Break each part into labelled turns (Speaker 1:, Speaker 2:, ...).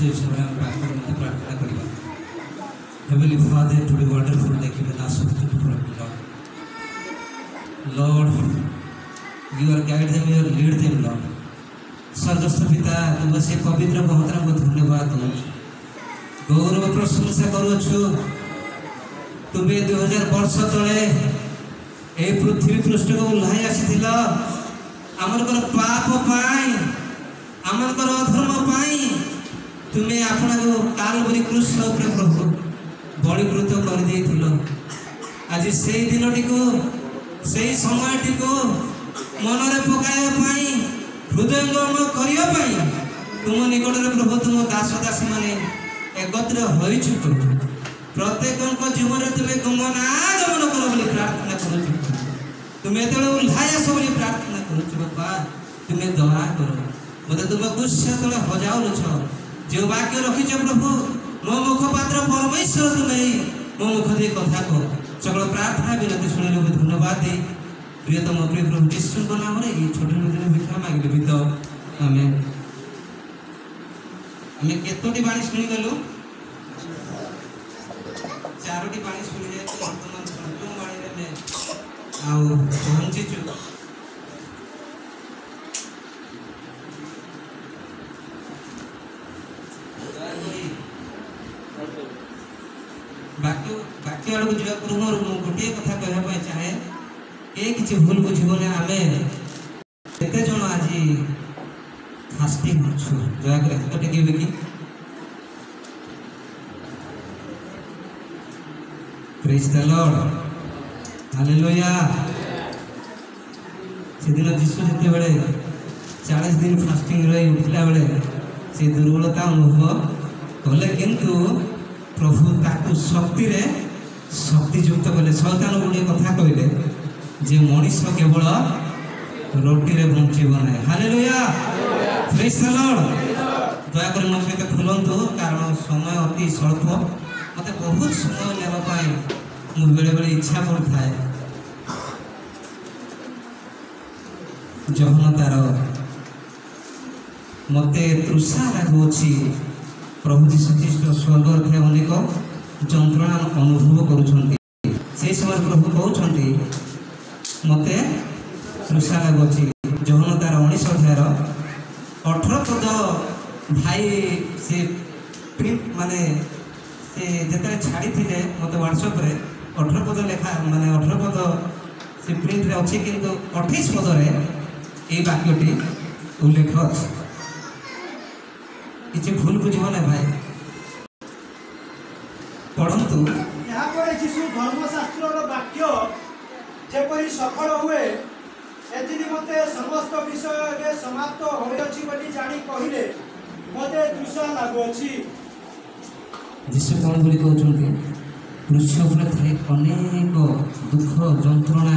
Speaker 1: जो समय हम प्रार्थना करवा। Heavenly Father, today wonderful day given us with the Lord. Lord, you are guide them, you are lead them, Lord. स्वर्गस्थ पिता तुम से पवित्र महत्रा को धन्यवाद दो गौरव प्रशंसा करुछु तुम्हें 2000 वर्ष तले ए पृथ्वी पृष्ठ को उल्हाई आसीथिल आमर पाप पाई आमर अधर्म पाई तुम्हें आपना को कालवरी क्रूस उपरे प्रभु बलिकृत कर देथिल आज से दिनटी को से समयटी को मनरे पकाया पाई हृदयंगम करने तुम निकट में प्रभु तुम दास दासी मैंने एकत्र हो प्रत्येक जीवन में तुम्हें गमनागमन कर प्रार्थना कर तुम्हें जो उल्लास बोली प्रार्थना करा तुम्हें दया कर मत तुम गुस्सा तले हजाउछ जो वाक्य रखीच प्रभु मो मुखपात्र परमेश्वर तुम्हें मो मुख दे कथा कह सकल प्रार्थना विनती शुणी धन्यवाद दे प्रियतम प्रिय प्रभु यीशु नाम रे ये छोटे छोटे भिक्षा मांगले भी तो आमें केतोटी बाणी शुणी गलु चारोटी बाणी शुणी जाए वर्तमान संपूर्ण बाणी रे आउ पहुंचीचु बाकी आड़ को जा पूर्व गोटे कथा कहवाई चाहे ये किसी भूल बुझे आमे केते जन आज फास्टिंग छु दया कर हाथ टेकेबे कि प्रेज द लॉर्ड हालेलुया से दिन जीसु जते बेले 40 दिन फास्टिंग रही उठला बेले से दुर्बलता अनुभव कले किंतु प्रभु ताकू शक्ति रे शक्ति युक्त कले शैतान गुडे कथा कहले जे मनीष केवल रोटी रे बंचीब ना हालेलुया प्रेज द लॉर्ड दया कर मो सहित खुलंतु कारण समय अति स्वल्प मते बहुत समय नेबा पाई मु बेले बेले इच्छा पड़ता है जहनतार मते तृषा लागुछि प्रभु जीशु ख्रीष्ट स्वर्ग थे अनेक जंत्रणा अनुभव करुछंती से समय प्रभु कहउछंती मते तृषा लागुछि जहनतार 19 अध्यायर 18 पद भाई से प्रिंट माने से जते छाड़ी थिले मते व्हाट्सएप रे 18 पद लेखा माने 18 पद से प्रिंट रे अछि किंतु 28 पद रे ए वाक्यटी उल्लेख अछि किछि भूल बुझिबो ना भाई पढ़ंतु
Speaker 2: यहाँ पर यीशु धर्मशास्त्र रो वाक्य जेपरि सफल हुए एति मते समस्त विषय रे समाप्त होय अछि बोली जानी कहिले मते तृषा लागुछि
Speaker 1: जीशु कौन बोली कहउछंती क्रूस उपरे थाई अनेक दुख जंत्रणा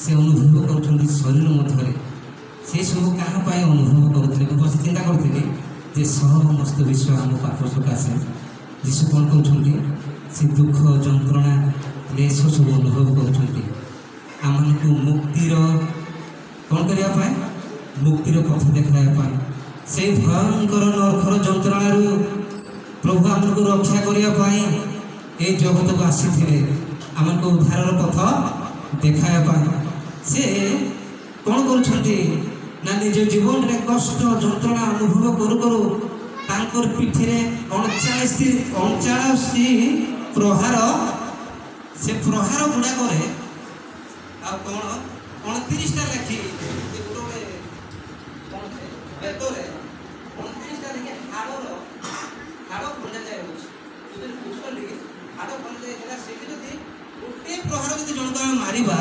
Speaker 1: से अनुभव करुछंती शरीर मध्यरे से सब कहाँ पाए अनुभव करुଥିଲେ बस चिंता करथिले जे समस्त विश्व आम पाप सकाशे जीशु कौन कहउछंती से दुख जंत्रणा क्लेश सब अनुभव करुछंती आमको मुक्तिर कौन करिया पाए मुक्तिर पथ देखाया पाए से भयंकर नरखर जंत्रणा प्रभु आमको रक्षा करिया पाए ए जगत को आसीथिले आमको उद्धार पथ देखाया पाए से कौन करुछंती ना निज जीवन रे कष्ट जंत्रणा अनुभव करू करू तांकर पिठी रे 39 प्रहार से प्रहार गुड़ा करे आ कौन 29 टा लेखी गोटे कौन बेतरे 29 टा लेखी हाड़ खोला जाए जो बुझली हाड़ खोला जाए से जदि गोटे प्रहार जदि जनक आम मारिबा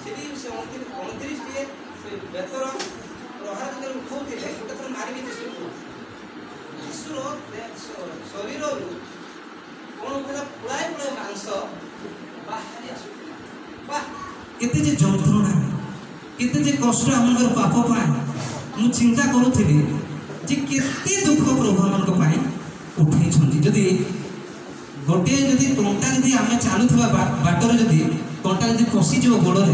Speaker 1: से 29 टे बेतर प्रहार जो उठाते गोटे थर मारिकी शिशुर शरीर कौन होता पुड़ाए पुड़ाए मांस बाहरी आसुला केते जे जंत्रणा केते जे कष्ट आमर पाप पाए मु चिंता करुथि जे केते दुख प्रभु आमक पाए उठे जदि गोटे जदि कंटा जदि आम चलुवा बाटर जदि कंटा जदि पशिज गोड़े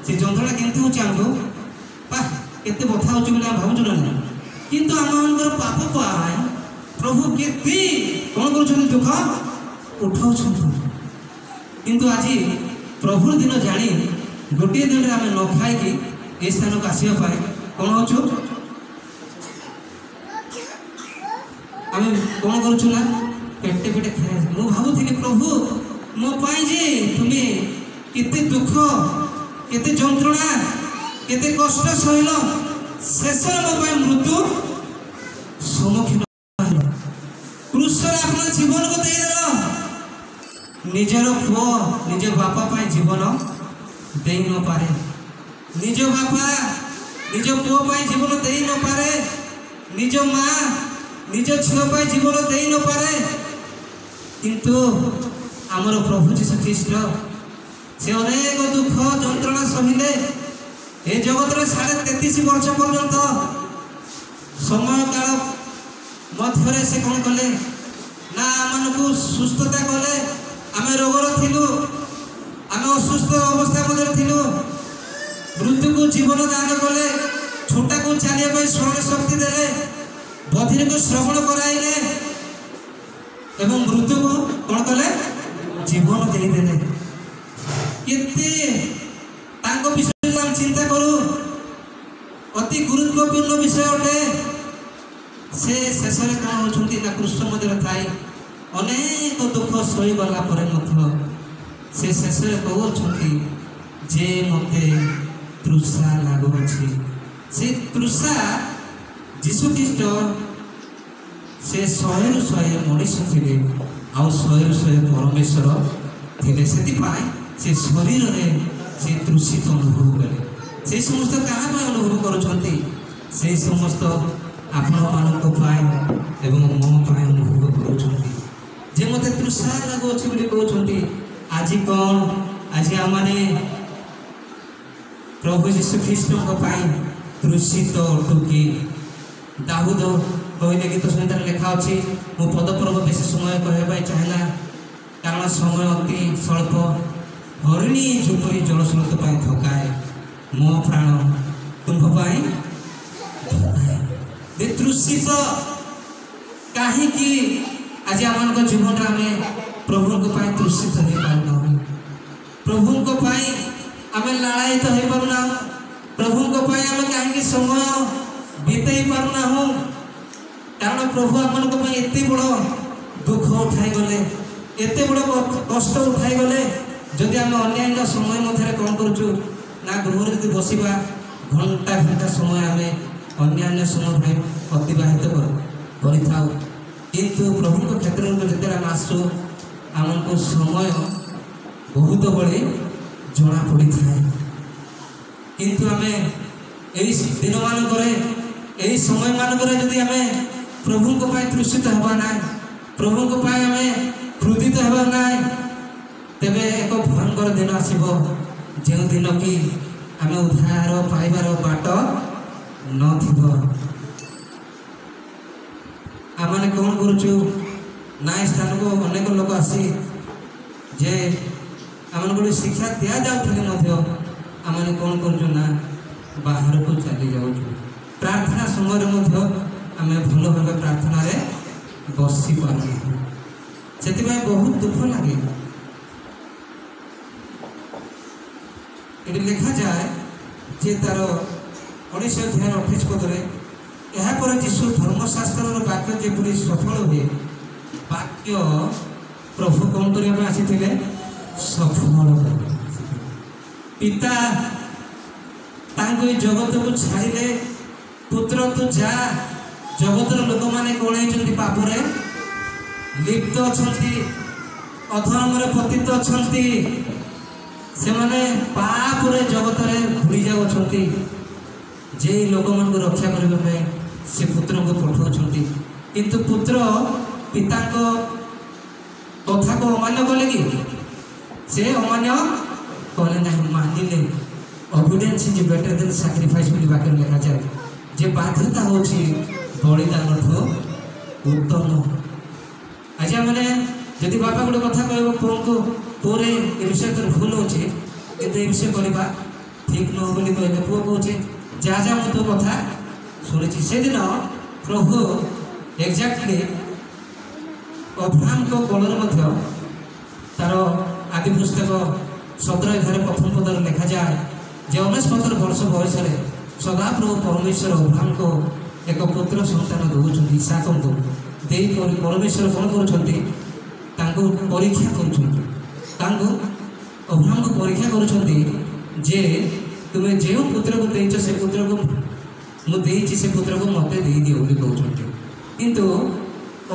Speaker 1: से जंत्रणा केमती हो आमको केते बथा हो भावुँ ना किंतु आम पाप पाए प्रभु केते कौन कर दुख उठाऊ किंतु आज प्रभु दिन जानी गोटे दिन में आम न खाई ए स्थान को आसवा कौन हो आम कौन करूँ ना पेटे पेटे खाई मु भावुली प्रभु मो पाई जे तुम्हें केते दुख केते जंत्रणा केते कष्ट सहल शेष मो मृत्यु सम्मुखीन क्रूसर अपना जीवन को देदेल निजर पुओ निज बापा पाई जीवन दे न पारे निज बापा निज पुओ पाई जीवन दे न पारे निज माँ निज झील पाई जीवन दे न पारे किंतु आमर प्रभु जीशु ख्रीष्ट से अनेक दुख जंत्रणा सहिले ए जगत 33.5 वर्ष पर्यंत समय काल मध्य से कौन कले ना आम को सुस्थता कले आम रोगर थिलु आम असुस्थ अवस्था मध्य थिलु मृत्यु को जीवन दान कले छोटा को चलिए स्मरण शक्ति देले बधिर को श्रवण कराइले एवं मृत्यु को कौन कले जीवन देदेले केते तांको विषय हम चिंता करू अति गुरुत्वपूर्ण विषय अटे से शेष में कौन होती ना कृष्ण मध्य थाई अनेक दुख सही गला पर से शेष में कहते जे मते तृषा लगुच्छी से तृषा जीशु ख्रीष्ट से 100 मनीष थे आ 100 परमेश्वर थे से शरीर में से तृषित अनुभव कले से समस्त क्या अनुभव कर समस्त आपण मानी मो अनुभव कर मत तृषा लगुच्छी कहते आज कौन आज आम प्रभु जीशु ख्रीष्ट तृषित अटुकी दाऊद कहले गीत संहिता लिखा अच्छी मो पदपर्व बेस समय कहवाई चाहेना कारण समय अति स्वल्प हरिणी झुपरी जलस्रोत थकाए मो प्राण तुम्हारे तृषित कहीं आज आम जीवन में प्रभु तृषित हो पाना प्रभु आम लालायित हो पाना प्रभु आम कहीं समय बीतई पारना कारण प्रभु आम एत बड़ दुख उठाई गले एत बड़ कष्ट उठाई गले जदि आम अन्य समय मध्य कौन करूँ ना गृह जब बसवा घंटा घंटा समय आम अन्य समय अतिबाहित कर किंतु प्रभु क्षेत्र में जिते आम आसू आमको समय बहुत बड़े जना पड़ी था किंतु आम यही दिन मानक यही समय मानक जदि आम प्रभु तृषित हवा ना प्रभु आम क्रोधित हवा ना तेबे एक भयंकर दिन आसो जो दिन कि आम उद्धार पाइबार बाट न आम कौन करूँ ना स्थान को अनेक लोक आसी जे आम गोटे शिक्षा दि जाऊे आम कौन करूँ ना बाहर को चली जाऊँ प्रार्थना समय आम भल भाव प्रार्थना रे बसी पार से बहुत दुख लगे ये लिखा जाए जे तार 19:28 पदरे यापर जीशु धर्मशास्त्र वाक्य जपरी सफल हुए वाक्य प्रभु कौन करने आसी सफल पिता जगत को छाड़े पुत्र तू जा जगतर लोक मैंने कौन होती पापरे लिप्त अच्छा अधर्म पतित अच्छा से माने पाप रे जगत रे भूली जाउछंती जे लोक मन को रक्षा करबे से पुत्र को पठाउछंती किंतु पुत्र पिता को कथा को अमान्य कले कि से अमान्य कले नहीं मानिले obedience is better than sacrifice बोली वाक्य लिखा जाए जे बाध्यता होछि बलिदान ठो उत्तम आज मैंने जदि बापा गोटे कथा कहब पुओ को पुरे ए विषय तो भूल होचे किंतु ए विषय करवा ठीक न बोली कहले पुओ कहचे जा जा मो तो कथा शुणी से दिन प्रभु एक्जाक्टली अब्राहम को कोलर तार आदि पुस्तक 17 प्रथम पदर लिखा जाए जे 19 वर्ष बयस सदाप्रभु परमेश्वर अब्राहम को एक पुत्र संतान दौरान इसाक को दे परमेश्वर कौन कर परीक्षा कर अब्राहम को परीक्षा कर जे तुम्हें जो पुत्र को देच से पुत्र को मुझे से पुत्र को मत दे दियो कहते किंतु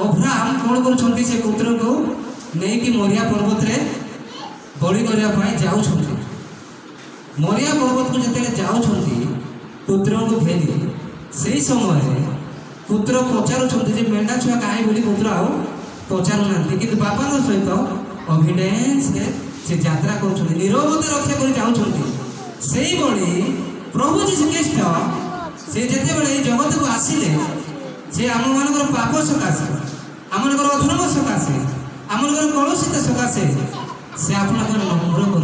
Speaker 1: अब्राहम कौन कर से पुत्र को नहीं कि मोरिया पर्वत रे बलि करने जाऊँ मोरिया पर्वत को जिते जाऊँ पुत्र को भेली से समय पुत्र पचार मेढ़ा छुआ कहीं बोली पुत्र आउ पचारू ना कि बापा सहित अभिडेन्स से यात्रा कर नीरवता रक्षा कर जाऊँ से प्रभु जीशु ख्रीस्ट से जिते बड़े जगत को आसिले से आम मान पाप सकाशे आम अधर्म सकाशे आम कलुषित सकाशे से आपन नम्र कर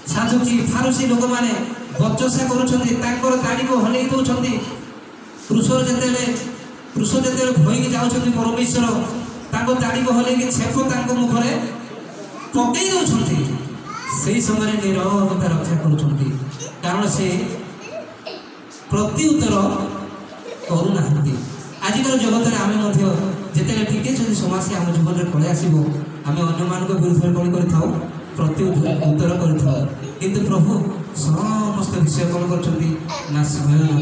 Speaker 1: साधुकी फारूसी लोक मैंने बचसा कर दाढ़ी को हल दौरान पुरुष जिते भईकी जाऊँ परमेश्वर दाढ़ी को हल छेप मुखरे पकई दौरान से समय नीरवता रक्षा कर कारण से प्रत्युत्तर करूना आजिकल जगत में आम जिते टिके समस्या आम जीवन में पलि आसो आम अन्य विरुद्ध कौन कर प्रत्युत्तर कर प्रभु समस्त विषय कौन कर संयोजन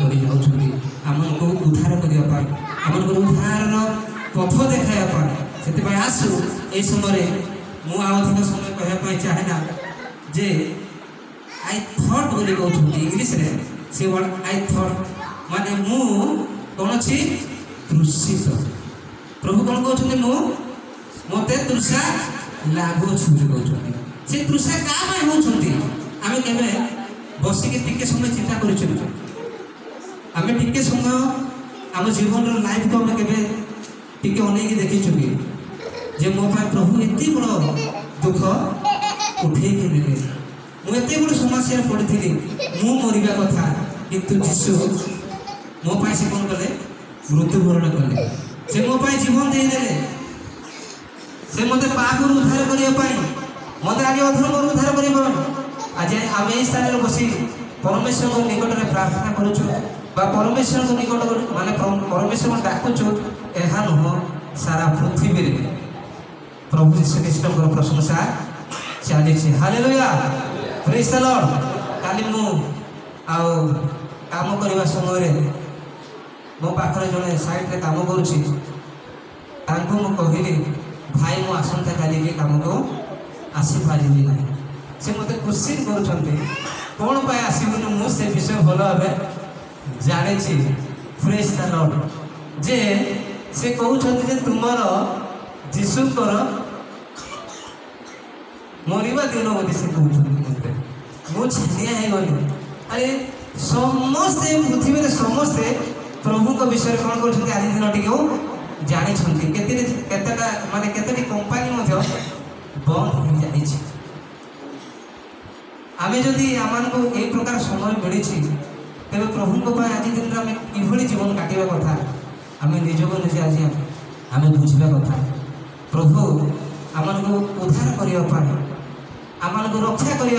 Speaker 1: कर उद्धार करने आम उद्धार पथ देखापी से आसु ये समय मुझे समय कहना चाहे ना जे आई थॉट बोली कहते इंग्लीश रे से वर्ड आई थॉट माने मु कौन अच्छी तृषित प्रभु कौन कहते मत तृषा लगुच कहते से तृषा क्या होती आम के बसिक टिके समय चिंता करें टिके समय आम जीवन लाइफ को आम के अनेक देखीचु जे मो प्रभु एत बड़ दुख उठे मुझे बड़ समस्या पड़ी मु मरवा कथा किंतु जीशु मो से कौन कले मृत्युवरण कले से मो जीवन देदेले से मत पाप उद्धार करने मत आगे अधर्म उद्धार करने आज आम ये स्थान बसी परमेश्वर को निकट में प्रार्थना करुचु परमेश्वर को निकट माने परमेश्वर को डाकुचु यह नुह सारा पृथ्वी रे प्रभु यीशु ख्रीष्ट प्रशंसा चली हालेलुया प्रेज द लॉर्ड काली मु आउ काम करने समय मो पाखरे जड़े साइड रे काम करुची कहली भाई मु आसंता काली के काम को आसीपारि ना से मत क्वेश्चन कौन पाए आसबुनि मुझे विषय भल भाव जानी प्रेज द लॉर्ड जे से कहते तुमर जीशुकर मरवा दिन बोली से कहते मुझे गली अरे समस्ते पृथ्वी में समस्ते प्रभु को विषय कौन कर आज दिन टी जानी केतेटा माने केतेटी कंपानी बंद हो जाए आम जदि आम को यही प्रकार समय मिली तेरे प्रभु को आज दिन में आम कि जीवन काटा कथा आम निजक निजे आज आम बुझा कथा प्रभु आम को उद्धार करने आम को रक्षा करने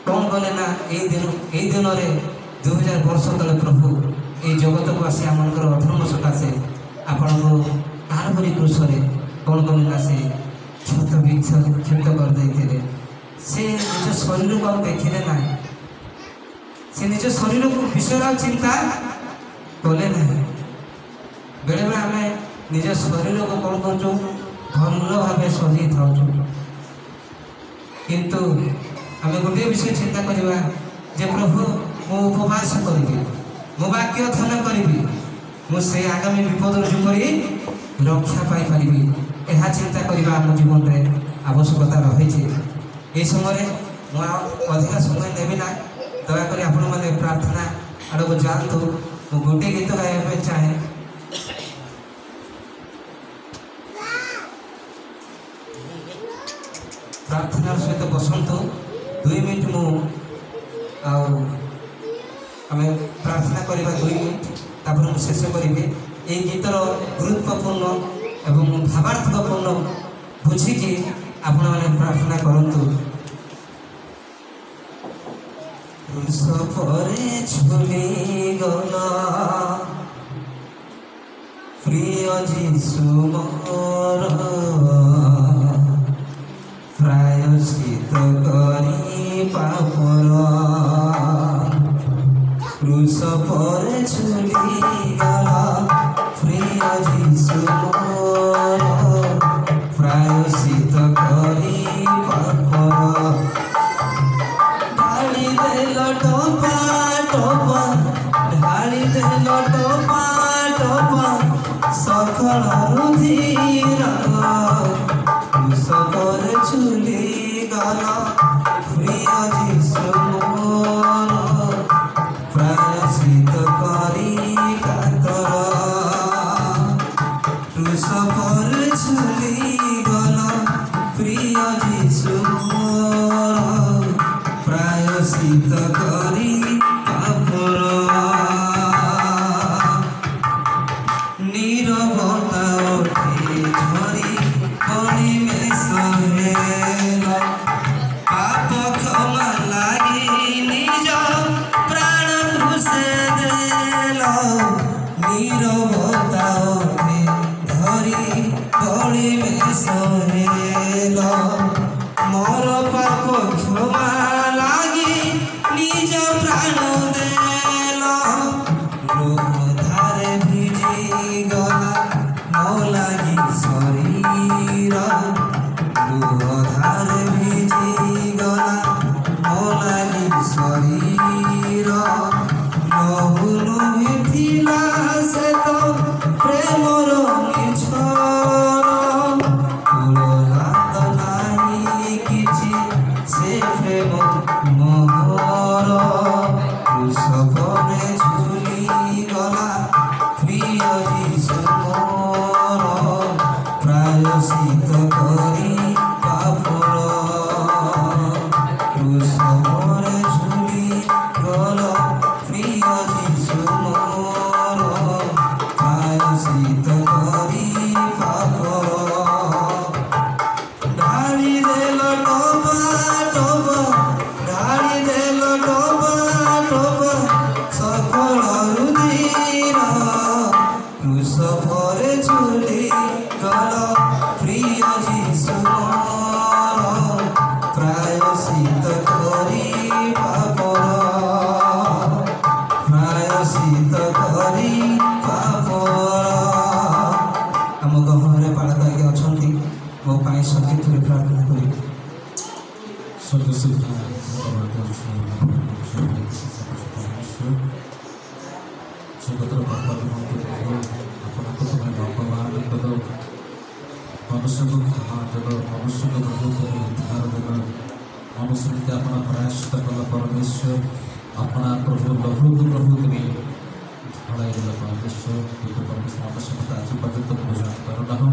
Speaker 1: कौन कले ना यही दिन में 2000 वर्ष तले प्रभु ये जगत को आसी आम अधर्म सकाशे आपण को कालवरी क्रूस कौन कले ना से क्षत कर देते से निज शरीर को देखिले ना से निज शरीर को विषय चिंता कले ना बेले बेले आम निज शरीर को कौन कर भल भाव सजई था किंतु आम गोटे विषय चिंता करवा जे प्रभु मु उपवास करी मो वाक्य धन करी मुझे आगामी विपद जुपरी रक्षा पाई यह चिंता करवा आम जीवन में आवश्यकता रही ये समय अधिक समय नेबी ना दयाकोरी आपण मैंने प्रार्थना आड़ को जातु मु गोटे गीत गाइबा चाहे प्रार्थना सहित बसतु 2 मिनट मु आम प्रार्थना करवा 2 मिनट तापर शेष करी ये गीतर गुरुत्वपूर्ण ଏବଂ ଭାବାର୍ଥପୂର୍ଣ୍ଣ ବୁଝିକି ଆପଣମାନେ ପ୍ରାର୍ଥନା କରନ୍ତୁ। କ୍ରୁଶ ପରେ ଝୁଲିଗଲା ପ୍ରିୟ ଯୀଶୁ ମୋର, ପ୍ରାୟଶ୍ଚିତ କରି ପାପର। କ୍ରୁଶ ପରେ ଝୁଲିଗଲା ପ୍ରିୟ ଯୀଶୁ ମୋର, ପ୍ରାୟଶ୍ଚିତ କରି ପାପର। ঢালি দেল টোপা টোপা, ঢালি দেল টোপা টোপা, সকল রুধির। ক্রুশ করে ঝুলি গেল প্রিয় যীশু মোর, প্রায়শ্চিত করি কাতর। ক্রুশ করে ঝুলি গেল প্রিয় যীশু মোর, প্রায়শ্চিত করি পাপর। নীরবতা ওঠে ঝরি পরিবেশ হেল, পাপ ক্ষমা লাগি নিজ প্রাণ ক্রুশে দেল। নীরবতা ওঠে ঝরি পরিবেশ হেল, মোর পাপ ক্ষমা লাগি নিজ প্রাণ দেল। ধারে ভিজি গলা মো লাগি শরীর, ধারে ভিজি গলা মো লাগি শরীর। নহু নহিলা সে তো প্রেমর নিছর, তুলনাত নাই কিছু সে প্রেম মোহর। ক্রুশ করে ঝুলি গলা প্রিয় যীশু মোর, প্রায়শ্চিত করি পাপর। ক্রুশ করে ঝুলি গলা প্রিয় যীশু মোর, প্রায়শ্চিত করি পাপর। ঢালি দেল টোপা টোপা, ঢালি দেল টোপা টোপা, সকল রুধির। ক্রুশ করে ঝুলি গেল প্রিয় যীশু মোর, প্রায়শ্চিত করি পাপর। প্রায়শ্চিত করি পাপর। ଆମ ଗହଣରେ ପାଳକ ଆଜ୍ଞା ଅଛନ୍ତି, ମୋ ପାଇଁ ସଙ୍ଗୀତରେ ପ୍ରାର୍ଥନା କରିବେ।
Speaker 3: ଜଗତର ବାପାଙ୍କୁ ଆପଣଙ୍କ ତୁମେ ଭଗବାନଙ୍କର ମନୁଷ୍ୟକୁ କ୍ଷମା ଦେବ, ମନୁଷ୍ୟକୁ ତୁମେ ଉଦ୍ଧାର ଦେବ। ମନୁଷ୍ୟକୁ ଆପଣ ପ୍ରୟାସ କଲ ପରମେଶ୍ୱର, अपना प्रभु लहू प्रभु तुम्हें ढड़ाई परमेश्वर समस्त आज पर्यटन भोजन करना हो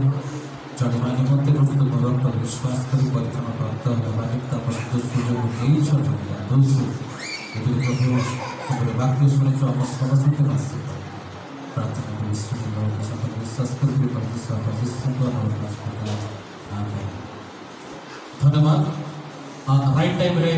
Speaker 3: जाना निमंते प्रभु तुम निरंतर विश्वास कर परिधान प्राप्त होगा प्रसिद्ध सुजोग नहीं प्रभु तुम्हारे वाक्य शुणी आम समस्त प्रार्थना विश्वास कर धन्यवाद। राइट टाइम रे